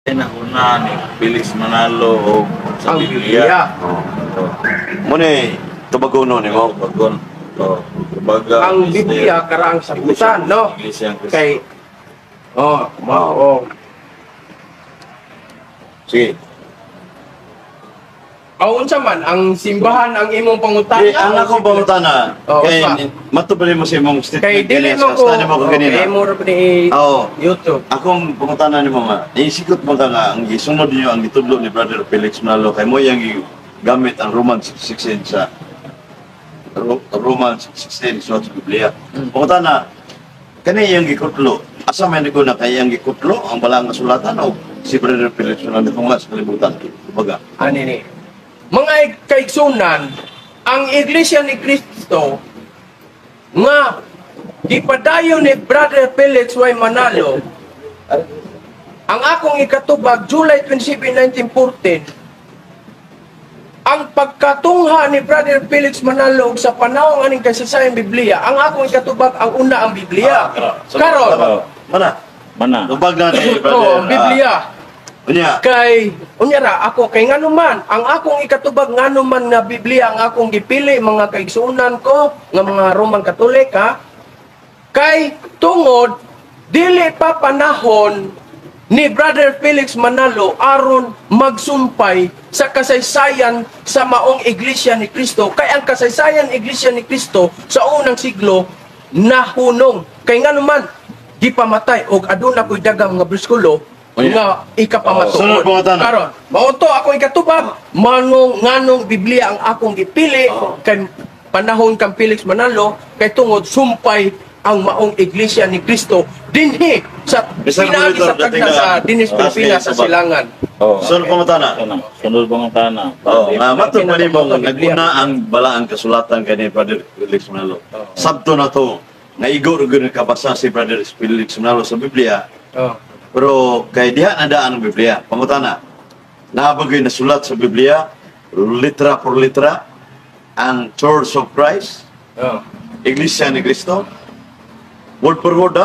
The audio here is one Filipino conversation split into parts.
Una ni Felix Manalo o sa Ang Biblia. Biblia. Muna tubagono ni mo. Bagon. Kumbaga, Ang Biblia karang sabutan, no? Iglesia ang Cristo. Kay mao. Sige. Unsa man ang simbahan ang imong pangutana? Di, ang ako pangutana, Oh, kay pa. matubali mo sa imong statement Kay dili kanina, mo sa ko. study mo ko kanina. Kay mo ra ni Oo. YouTube. Akong pangutana ni mo nga, isikot mo ka nga, ang gisunod niyo, ang gitudlo ni Brother Felix Manalo, kay mo yung gamit ang Roman 16 sa Roman 16 sa Biblia. Pangutana, kani yung gikutlo, asa man ko na kay yung gikutlo, ang balang nga sulatan o si Brother Felix Manalo kung mas kalibutan. Kumbaga. Ani ni. Mga kaigsunan, ang Iglesia ni Cristo nga gipadayon ni Brother Felix Y. Manalo ang akong ikatubag July 27, 1914 ang pagkatungha ni Brother Felix Manalo sa panahon aning kasaysayan Biblia ang akong ikatubag ang una ang Biblia karon Mana? Tubag na ni ang Brother. Biblia Unya. kay unyara ako kay nganuman ang akong ikatubag nganuman nga Biblia ang akong gipili mga kaigsunan ko nga mga Roman Katolik ha kay tungod dili pa panahon ni Brother Felix Manalo aron magsumpay sa kasaysayan sa maong Iglesia ni Cristo kay ang kasaysayan Iglesia ni Cristo sa unang siglo nahunong kay nganuman gipamatay og aduna koy daghang nga briskulo nga ikapamato. Sunod pangutana. Karon, mao to ako ikatubag, nganong Biblia ang akong gipili kay panahon kang Felix Manalo kay tungod sumpay ang maong Iglesia ni Cristo dinhi sa Mr. pinagi sa Monitor, tagna sa Dinis Pilipinas sa Silangan. Sunod pangutana. Sunod pangutana. Nga matubali mo nga naguna ang balaang kasulatan kay ni Brother Felix Manalo. Sabto na to, nga igor gud kabasa si Brother Felix Manalo sa Biblia. Pero kay diha na daan ang Biblia. Pangutana, nabagay na sulat sa Biblia, litra por litra, ang Church of Christ, Iglesia ni Cristo, word for word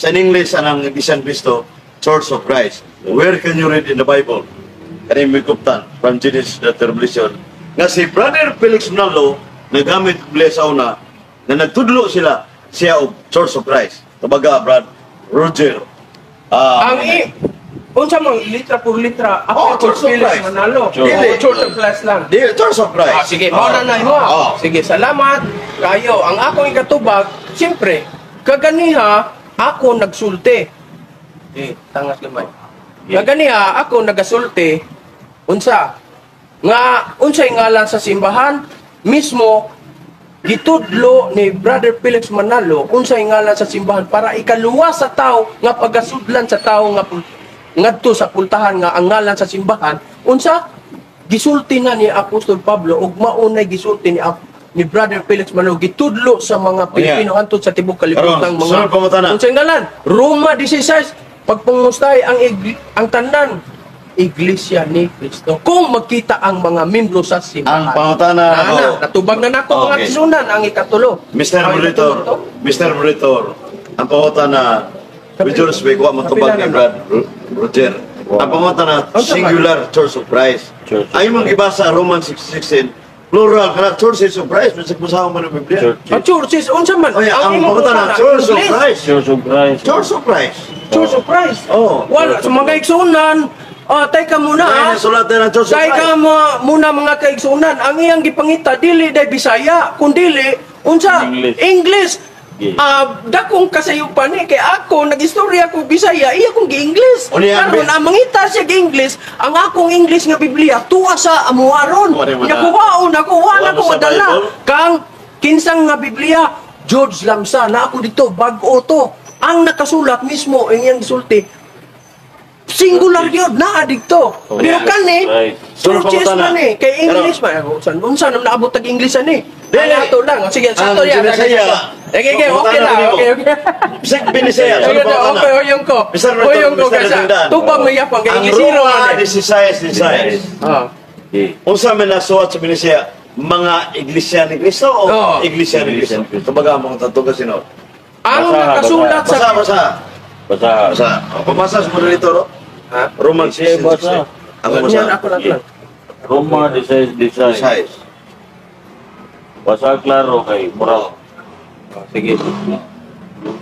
sa English ang Iglesia ni Cristo, Church of Christ. Where can you read in the Bible? Kani may kuptan, from Genesis to Revelation, nga si Brother Felix Manalo, nagamit Biblia sa una, na nagtudlo siya og Church of Christ. Tabaga, Brad Roger, Ang unsa man litra por litra ako Church of Felix Christ. Manalo. Dili. Church of Christ lang. di Church of Christ. Sige, mao na mo. Sige, salamat kayo. Ang akong ikatubag, siyempre, kaganiha ako nagsulti. Tangas gamay. Kaganiha ako nagasulti unsa nga unsay ngalan sa simbahan mismo gitudlo ni Brother Felix Manalo unsay ngalan sa simbahan para ikaluwa sa tao nga pagasudlan sa tao nga ngadto sa pultahan nga ang ngalan sa simbahan unsa gisulti na ni Apostol Pablo ug maunay gisulti ni Brother Felix Manalo gitudlo sa mga Pilipino antud sa tibok kalibutan Karon, sunod pangutana. unsay ngalan Roma 16 pagpangustay ang tanan Iglesia ni Cristo. Kung magkita ang mga membro sa simbahan. Ang pangutana ako. Natubag na nako mga Okay. kisunan ang ikatulo. Mr. Ang Monitor, ikatulo to. Mr. Monitor, ang pangutana, with your respect, wa matubag ni Brad Roger. Ang pangutana, singular Church of Christ. Ay mong ibasa Roman 16, plural kana Churches of Christ, bisag musaw man ang Biblia. Ang churches, unsa man? Oy, ang imong pangutana, pangutana, Church of English. Christ. Church of Christ. Church of Christ. Church of Christ. Oh. Wala, sa mga kaigsunan, tay ka muna Ay, nasulat na ng Church of Tay Christ. ka muna mga kaigsunan. Ang iyang gipangita, dili day Bisaya, kundi unsa? English. Dakong kasayupan kay ako nagistorya ko Bisaya, iya kong gi-English. Unya, Karon ang mangita siya gi-English, ang akong English nga Biblia tuwa sa amuaron. Wala mo na. Nakuha na Wala ko mo sa madala. Bible? Kang kinsang nga Biblia, George Lamsa, na ako dito, bag-o to. Ang nakasulat mismo, ang iyang gisulti, singular yun, na-adikto. Pero kani, Sunod churches pangutana. man kay English man. Unsa nang naabot tag English ani? Dili. Ato lang. Sige, sakto yan. Binisaya. Okay, okay Pangutana lang. ko Okay, nimo. okay. Bisag Binisaya, Okay, sunod pangutana. okay, oyong ko. Mr. Monitor, Oyong ko Mr. kasa. Retundan. Tubang may yapang kay Ang Englishiro Roma man. 16. Ah. Unsa man nasuwat sa Binisaya, mga Iglesia ni Cristo o Oo. Iglesia ni Cristo? Kumbaga mo tanto kasi no. Ang Basa, nakasulat Basa, sa basa. Basa. Basa. Pamasa sa moderator. Ha? Roman Siya basa. 16:16. Ako Yan, basa. ako lang. Roma 16:16. Size. Basa klaro kay mura. Oh, sige.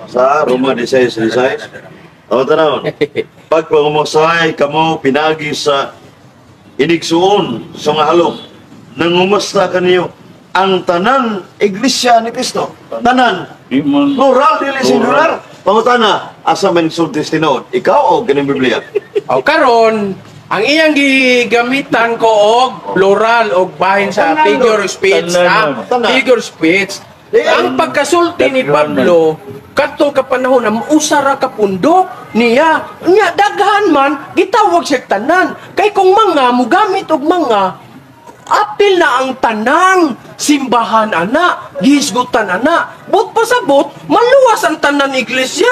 Sa Roma 16:16. Ako tanawon. Pag pangumasahay kamo pinagi sa inigsuon sa nga halok, nangumasta kaniyo ang tanan iglesia ni Kristo. Tanan. Di man. Plural, dili singular. Pangutana, asa man sultis tinuod? Ikaw o ganing Biblia? O karon, ang iyang gigamitan ko og plural og bahin sa figure of speech, ha? Tanan. Figure of speech. Ang pagkasulti ni Pablo kadtong kapanahon na usara ka pundok niya nya daghan man gitawag siya tanan kay kung mga mugamit og mga apil na ang tanang simbahan ana gihisgutan ana but pasabot maluwas ang tanan iglesia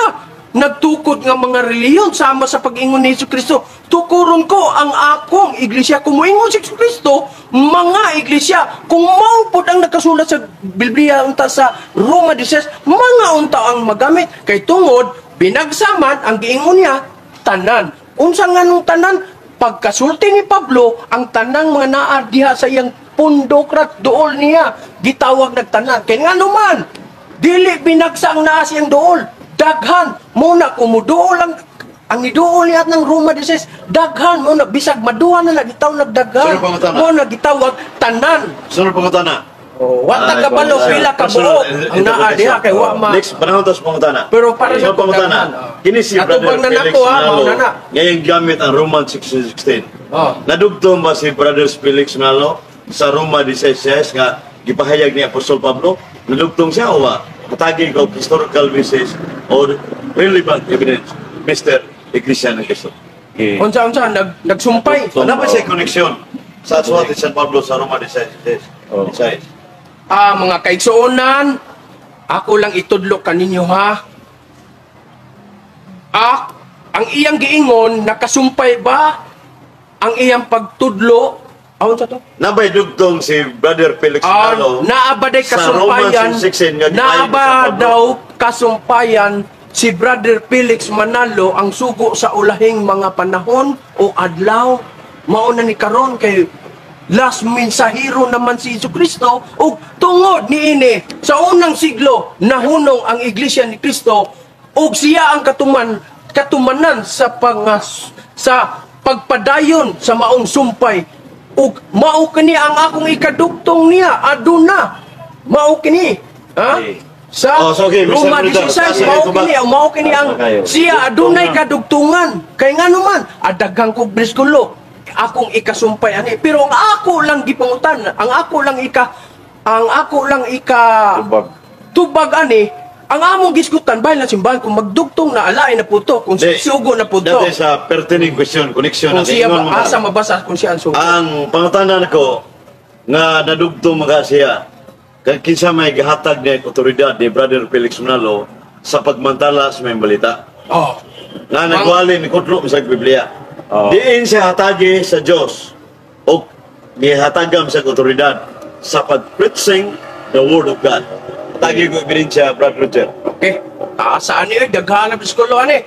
nagtukod nga mga reliyon sama sa pag-ingon ni Jesucristo. Tukuron ko ang akong iglesia. Kung moingon si Jesucristo, mga iglesia, kung maupod ang nakasulat sa Biblia unta sa Roma 16, mga unta ang magamit. Kay tungod, binagsaman ang giingon niya, tanan. Unsa nga nung tanan? Pagkasulti ni Pablo, ang tanang mga naa diha sa iyang pundokrat dool niya, gitawag nagtanan. Kaya nga naman, dili binagsa ang naa siyang dool. Daghan muna kumuduol ang niduol niya ng Roma 16 daghan muna bisag maduha na gitaw nagdaghan Sino pangutana? mo gitawag tanan Sunod pangutana. wa ta kabalo pila ka buo ang naa diha kay wa ma Next, panahon tas pangutana. Pero para sa Sunod pangutana. Kini si Atubang Brother na Felix nako, ha, Manalo. mauna na. Ngayong gamit ang Roman 16:16. oh Nadugtong ba si Brother Felix Manalo sa Roma 16 nga gipahayag ni Apostol Pablo? Nadugtong siya o wa? Matagi ko historical basis or relevant evidence, Mr. Iglesia ng Cristo. Okay. unsa nagsumpay Ano ba siya koneksyon sa suwat ni San Pablo sa Roma 16? Oh. mga kaigsuonan ako lang itudlo kaninyo ha ang iyang giingon nakasumpay ba ang iyang pagtudlo awon sa to Nabay dugtong si Brother Felix Manalo naabaday sa Romans kasumpayan 16 nga naaba gipahayag sa daw kasumpayan si Brother Felix Manalo ang sugo sa ulahing mga panahon o adlaw mauna ni karon kay last mensahero naman si Jesucristo ug tungod niini sa unang siglo nahunong ang iglesia ni Kristo ug siya ang katumanan sa sa pagpadayon sa maong sumpay ug mao kini ang akong ikadugtong niya aduna mao kini ha sa Oh, so okay, Mr. Roma President, 16 mao kini ang siya adunay kadugtungan kay ngano man adaghang kog briskulo akong ikasumpay ani pero ang ako lang gipangutan ang ako lang Tubag. tubag ani ang among gisgutan bahin lang simbahan kung magdugtong na alain na puto kung Di, sugo na puto Dati sa pertinent question, connection kung natin. siya Ingon mo na. asa mabasa kung siya ang sugo Ang pangutanan ko nga nadugtong mga siya kay kinsa may gihatag ni otoridad ni Brother Felix Manalo sa pagmantala sa may balita. oh Nga nagwali ni kutlo sa Biblia. Oh. Diin siya hatagi sa Dios o gihatagam sa otoridad sa pag-preaching the word of God. Hatagi ko ebidensya, Brother Roger. okay saan ni daghan na briskulo ani